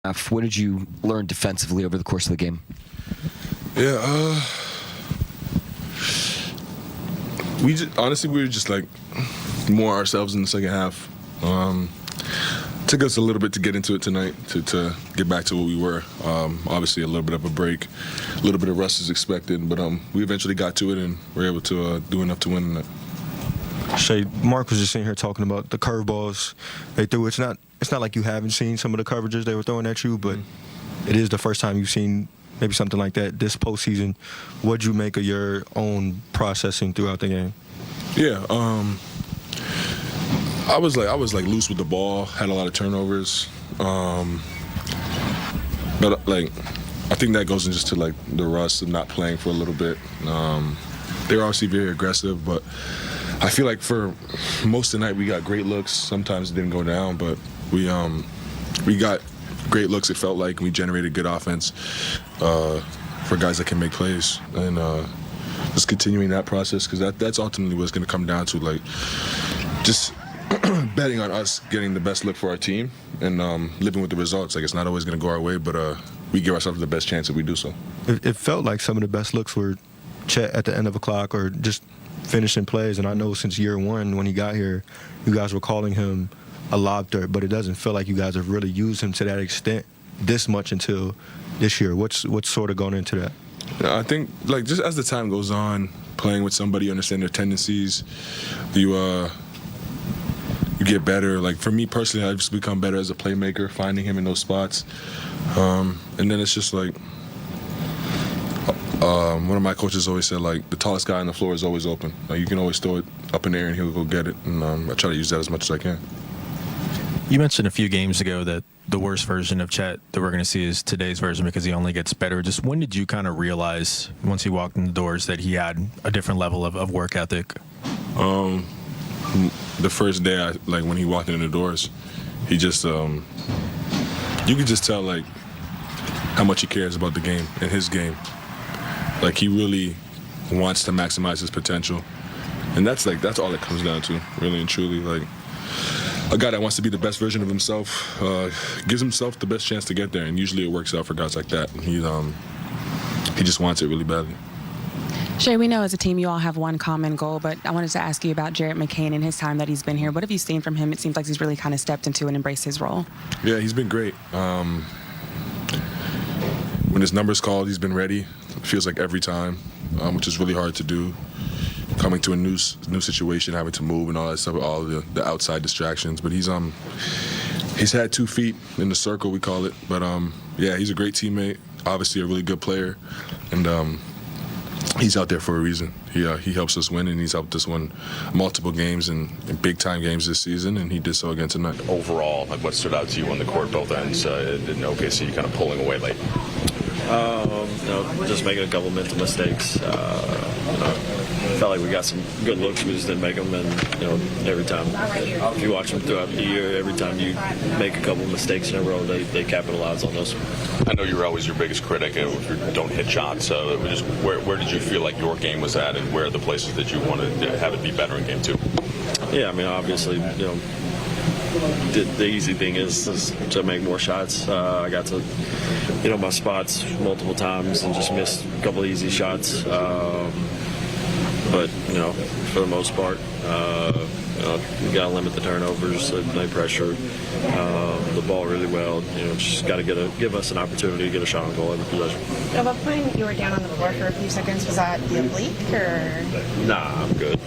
What did you learn defensively over the course of the game? Yeah, honestly, we were just like more ourselves in the second half. Took us a little bit to get into it tonight, to get back to what we were. Obviously, a little bit of a break, a little bit of rust is expected, but we eventually got to it and were able to do enough to win it. Shai, Mark was just sitting here talking about the curveballs they threw. It's not like you haven't seen some of the coverages they were throwing at you, but it is the first time you've seen maybe something like that this postseason. What'd you make of your own processing throughout the game? Yeah, I was like loose with the ball, had a lot of turnovers, but like I think that goes into like the rust of not playing for a little bit. They were obviously very aggressive, but I feel like for most of the night we got great looks. Sometimes it didn't go down, but we got great looks. It felt like we generated good offense for guys that can make plays, and just continuing that process, because that's ultimately what's going to come down to, like just betting on us getting the best look for our team and living with the results. Like, it's not always going to go our way, but we give ourselves the best chance if we do so. It felt like some of the best looks were Chet at the end of a clock or just finishing plays, and I know since year one when he got here, you guys were calling him a lob threat, but it doesn't feel like you guys have really used him to that extent this much until this year. What's sort of going into that? I think, like, just as the time goes on, playing with somebody, you understand their tendencies, you get better. Like, for me personally, I've just become better as a playmaker, finding him in those spots. And then it's just like, one of my coaches always said, like, the tallest guy on the floor is always open. Like, you can always throw it up in the air and he'll go get it. And I try to use that as much as I can. You mentioned a few games ago that the worst version of Chet that we're going to see is today's version because he only gets better. Just when did you kind of realize, once he walked in the doors, that he had a different level of work ethic? The first day, like when he walked in the doors, he just, you could just tell, like, how much he cares about the game and his game. Like, he really wants to maximize his potential. And that's all it comes down to, really and truly. Like, a guy that wants to be the best version of himself gives himself the best chance to get there, and usually it works out for guys like that. He just wants it really badly. Shai, we know as a team you all have one common goal, but I wanted to ask you about Jared McCain and his time that he's been here. What have you seen from him? It seems like he's really kind of stepped into and embraced his role. Yeah, he's been great. When his number's called, he's been ready. It feels like every time, which is really hard to do. Coming to a new situation, having to move and all that stuff, all the outside distractions. But he's had 2 feet in the circle, we call it. But yeah, he's a great teammate, obviously a really good player, and he's out there for a reason. He helps us win, and he's helped us win multiple games and big time games this season, and he did so again tonight. Overall, like, what stood out to you on the court, both ends, in OKC, kind of pulling away late? Just making a couple mental mistakes. Felt like we got some good looks, we just didn't make them. And every time, if you watch them throughout the year, every time you make a couple mistakes in a row, they capitalize on those. I know you're always your biggest critic if you don't hit shots. So just where did you feel like your game was at, and where are the places that you wanted to have it be better in game 2? Yeah, I mean, obviously, the easy thing is to make more shots. I got to, my spots multiple times and just missed a couple of easy shots. But, for the most part, you got to limit the turnovers, they pressure the ball really well. Just got to give us an opportunity to get a shot on goal every possession. At what point you were down on the floor for a few seconds? Was that the oblique or? Nah, I'm good.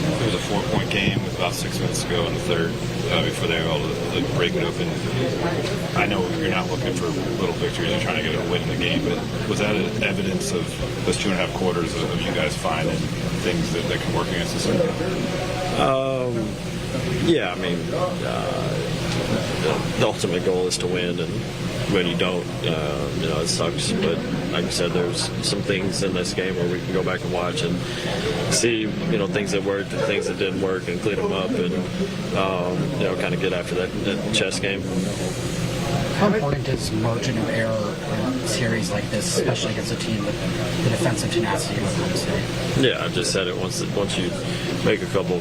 It was a 4-point game with about 6 minutes to go in the third before they were able to break it open. I know you're not looking for little victories, you're trying to get a win in the game, but was that evidence of those 2.5 quarters of you guys finding things that can work against us? Yeah, I mean, the ultimate goal is to win, and when you don't, it sucks. But like I said, there's some things in this game where we can go back and watch and see, things that worked and things that didn't work and clean them up and, kind of get after that chess game. How important is margin of error in series like this, especially against a team with the defensive tenacity of Oklahoma State? Yeah, I've just said it. Once you make a couple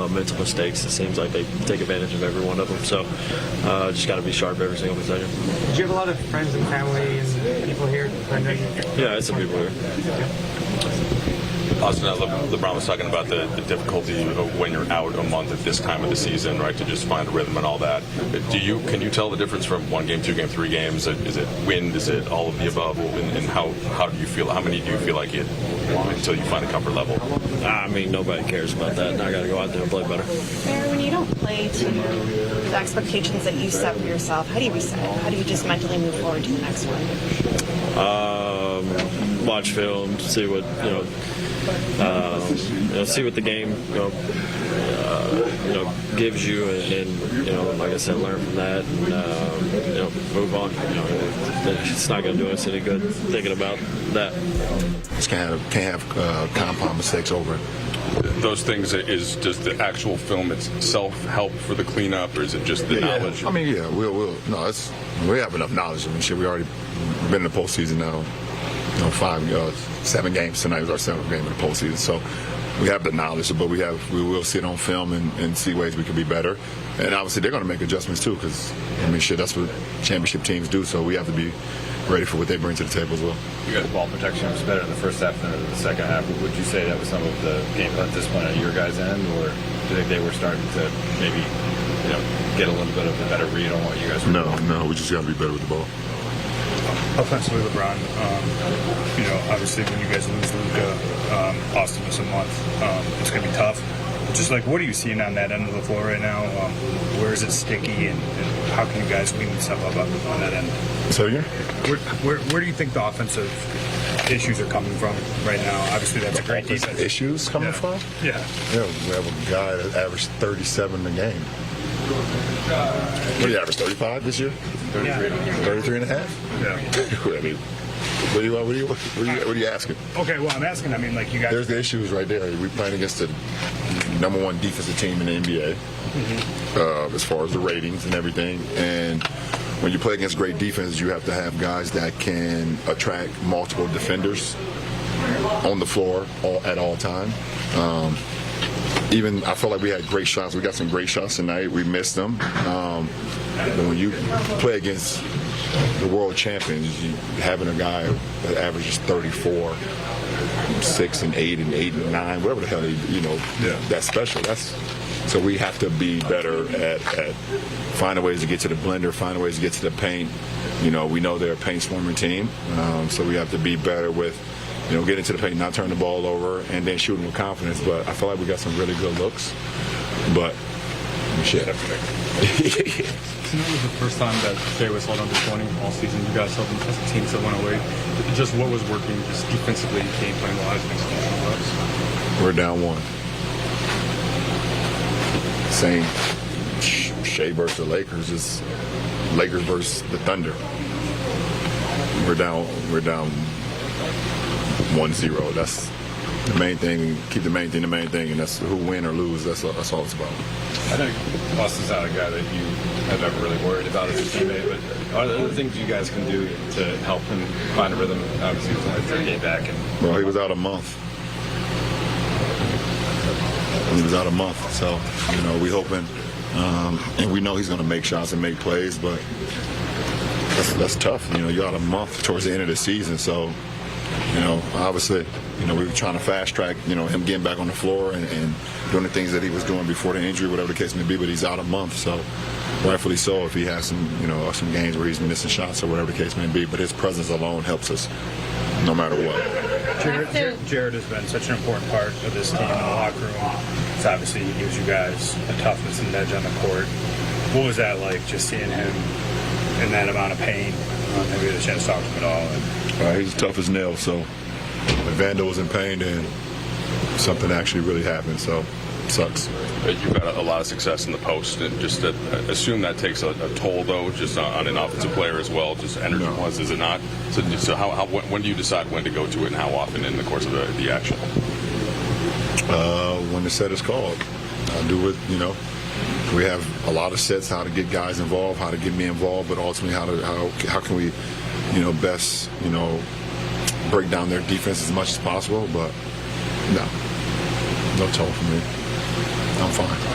mental mistakes, it seems like they take advantage of every one of them. So just got to be sharp every single possession. Do you have a lot of friends and family and people here? Yeah, I had some people here. Austin, LeBron was talking about the difficulty of when you're out a month at this time of the season, right, to just find a rhythm and all that. Can you tell the difference from 1 game, 2 game, 3 games? Is it wind? Is it all of the above? And how do you feel? How many do you feel like you until you find a comfort level? I mean, nobody cares about that. And I got to go out there and play better. Mayor, when you don't play to the expectations that you set for yourself, how do you reset? How do you just mentally move forward to the next one? Watch film, see what see what the game gives you, and like I said, learn from that, and move on. It's not going to do us any good thinking about that. Just can't have compound mistakes over it. Those things, does the actual film itself help for the cleanup, or is it just the knowledge? I mean, yeah, we have enough knowledge. I mean, shit, we already been in the postseason now. 7 games tonight was our 7th game in the postseason. So we have the knowledge, but we will sit on film and see ways we can be better. And obviously they're going to make adjustments too, because I mean, shit, that's what championship teams do. So we have to be ready for what they bring to the table as well. You guys' ball protection was better in the first half than in the second half. Would you say that was some of the game plan at this point on your guys' end, or do you think they were starting to maybe get a little bit of a better read on what you guys were doing? No, we just got to be better with the ball. Offensively, LeBron, obviously when you guys lose Luka, Austin was a month, it's going to be tough. Just like, what are you seeing on that end of the floor right now? Where is it sticky, and how can you guys clean stuff up on that end? So yeah, where do you think the offensive issues are coming from right now? Obviously, that's a great defense. Issues coming from? Yeah. Yeah, we have a guy that averaged 37 a game. What do you average, 35 this year? 33 and a half? Yeah. I mean, what are you asking? Okay, well, I'm asking, like you guys... There's the issues right there. We're playing against the number 1 defensive team in the NBA, as far as the ratings and everything. And when you play against great defenses, you have to have guys that can attract multiple defenders on the floor at all time. Even I felt like we had great shots. We got some great shots tonight. We missed them. But when you play against the world champions, having a guy that averages 34, 6 and 8 and 8 and 9, whatever the hell, that's special. So we have to be better at finding ways to get to the blender, finding ways to get to the paint. We know they're a paint swarming team, so we have to be better with get into the paint, not turn the ball over, and then shooting with confidence. But I feel like we got some really good looks. But shit. Tonight was the first time that Shai was held under 20 all season. You guys held them as a team, so went away. Just what was working just defensively, game plan wise, and execution wise? We're down 1. Same. Shai versus the Lakers is Lakers versus the Thunder. We're down 1-0. That's the main thing. Keep the main thing the main thing, and that's who win or lose. That's all it's about. I know Austin's not a guy that you have ever really worried about as a teammate, but are there other things you guys can do to help him find a rhythm? Obviously, he was only 3 days back. Well, he was out a month. So, we hoping, and we know he's going to make shots and make plays, but that's tough. You're out a month towards the end of the season, so. Obviously, we were trying to fast track, him getting back on the floor and doing the things that he was doing before the injury, whatever the case may be. But he's out a month, so rightfully so. If he has some games where he's missing shots or whatever the case may be, but his presence alone helps us, no matter what. Jared has been such an important part of this team in the locker room. So obviously, he gives you guys a toughness and edge on the court. What was that like, just seeing him in that amount of pain? Have you had a chance to talk to him at all? He's tough as nails, so if Vando was in pain, then something actually really happened, so it sucks. You've had a lot of success in the post, and just assume that takes a toll, though, just on an offensive player as well, just energy-wise, is it not? So when do you decide when to go to it and how often in the course of the action? When the set is called. I'll do it, we have a lot of sets how to get guys involved, how to get me involved, but ultimately how can we, best, break down their defense as much as possible. But no toll for me. I'm fine.